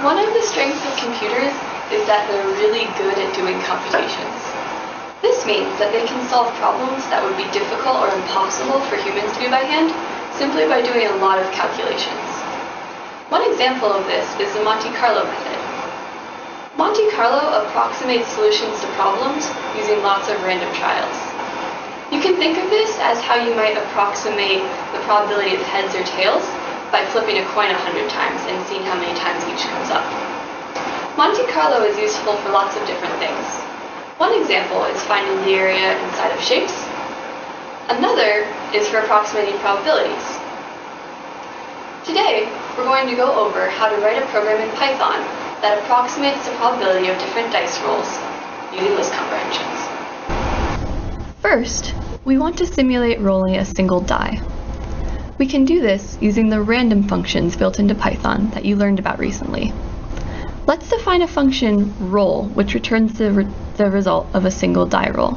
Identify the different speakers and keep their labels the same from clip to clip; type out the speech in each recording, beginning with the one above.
Speaker 1: One of the strengths of computers is that they're really good at doing computations. This means that they can solve problems that would be difficult or impossible for humans to do by hand simply by doing a lot of calculations. One example of this is the Monte Carlo method. Monte Carlo approximates solutions to problems using lots of random trials. You can think of this as how you might approximate the probability of heads or tails by flipping a coin 100 times and seeing how many times each comes up. Monte Carlo is useful for lots of different things. One example is finding the area inside of shapes. Another is for approximating probabilities. Today, we're going to go over how to write a program in Python that approximates the probability of different dice rolls using list comprehensions.
Speaker 2: First, we want to simulate rolling a single die. We can do this using the random functions built into Python that you learned about recently. Let's define a function roll, which returns the result of a single die roll.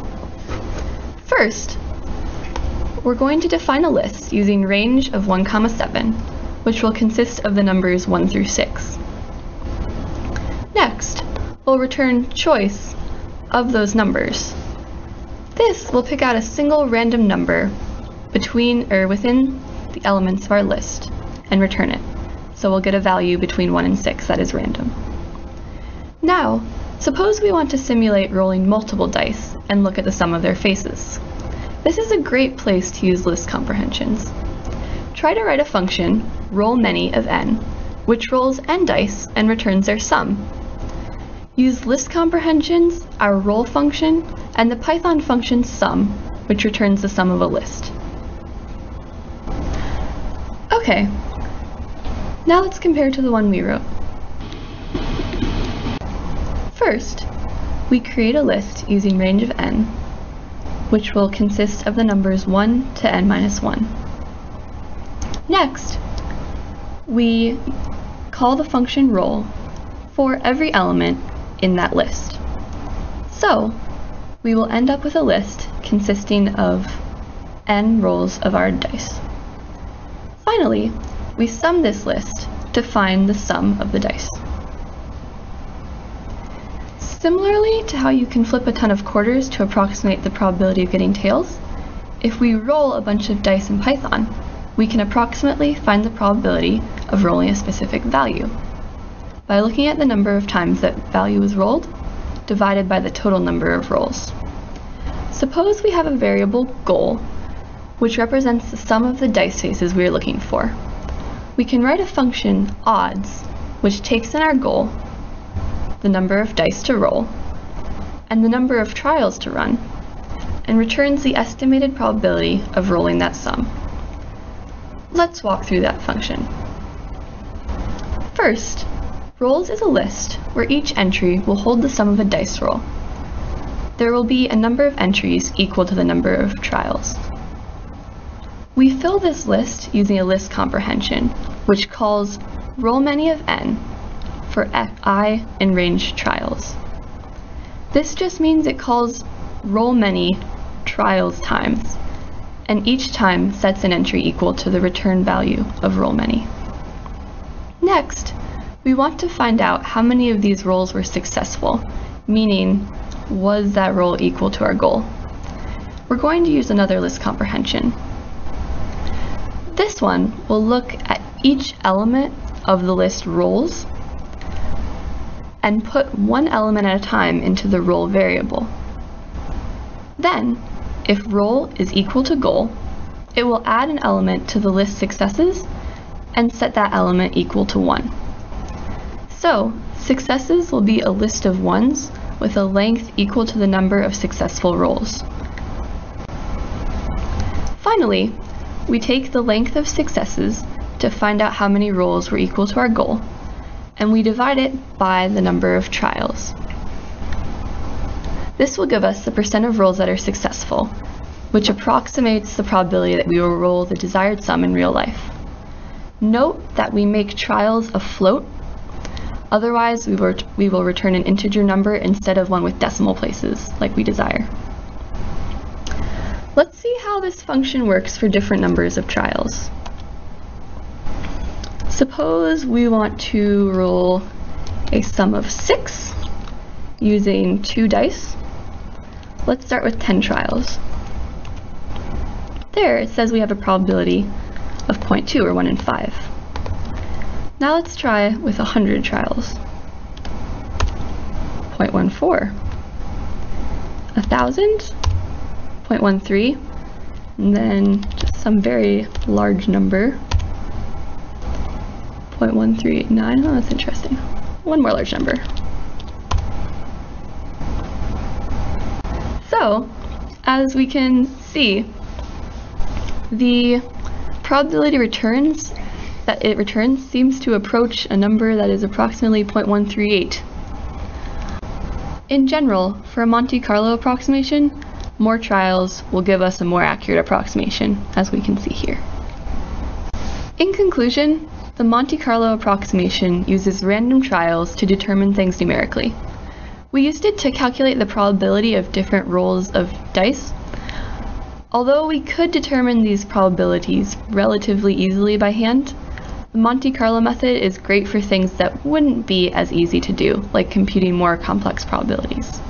Speaker 2: First, we're going to define a list using range of 1, 7, which will consist of the numbers 1 through 6. Next, we'll return choice of those numbers. This will pick out a single random number within the elements of our list and return it. So we'll get a value between 1 and 6 that is random. Now, suppose we want to simulate rolling multiple dice and look at the sum of their faces. This is a great place to use list comprehensions. Try to write a function, roll many of n, which rolls n dice and returns their sum. Use list comprehensions, our roll function, and the Python function sum, which returns the sum of a list. Okay, now let's compare to the one we wrote. First, we create a list using range of n, which will consist of the numbers 1 to n minus 1. Next, we call the function roll for every element in that list. So, we will end up with a list consisting of n rolls of our dice. Finally, we sum this list to find the sum of the dice. Similarly to how you can flip a ton of quarters to approximate the probability of getting tails, if we roll a bunch of dice in Python, we can approximately find the probability of rolling a specific value by looking at the number of times that value is rolled divided by the total number of rolls. Suppose we have a variable goal, which represents the sum of the dice faces we are looking for. We can write a function odds, which takes in our goal, the number of dice to roll, and the number of trials to run, and returns the estimated probability of rolling that sum. Let's walk through that function. First, rolls is a list where each entry will hold the sum of a dice roll. There will be a number of entries equal to the number of trials. We fill this list using a list comprehension, which calls roll many of n for I in range trials. This just means it calls roll many trials times, and each time sets an entry equal to the return value of roll many. Next, we want to find out how many of these rolls were successful, meaning, was that roll equal to our goal? We're going to use another list comprehension. This one will look at each element of the list rolls and put one element at a time into the roll variable. Then, if roll is equal to goal, it will add an element to the list successes and set that element equal to 1. So, successes will be a list of ones with a length equal to the number of successful rolls. Finally, we take the length of successes to find out how many rolls were equal to our goal, and we divide it by the number of trials. This will give us the percent of rolls that are successful, which approximates the probability that we will roll the desired sum in real life. Note that we make trials a float, otherwise we will return an integer number instead of one with decimal places, like we desire. Let's see how this function works for different numbers of trials. Suppose we want to roll a sum of 6 using 2 dice. Let's start with 10 trials. There it says we have a probability of 0.2 or 1 in 5. Now let's try with 100 trials. 0.14, 1,000, 0.13, and then just some very large number, 0.139. Oh, that's interesting. One more large number. So, as we can see, the probability that it returns seems to approach a number that is approximately 0.138. In general, for a Monte Carlo approximation, more trials will give us a more accurate approximation, as we can see here. In conclusion, the Monte Carlo approximation uses random trials to determine things numerically. We used it to calculate the probability of different rolls of dice. Although we could determine these probabilities relatively easily by hand, the Monte Carlo method is great for things that wouldn't be as easy to do, like computing more complex probabilities.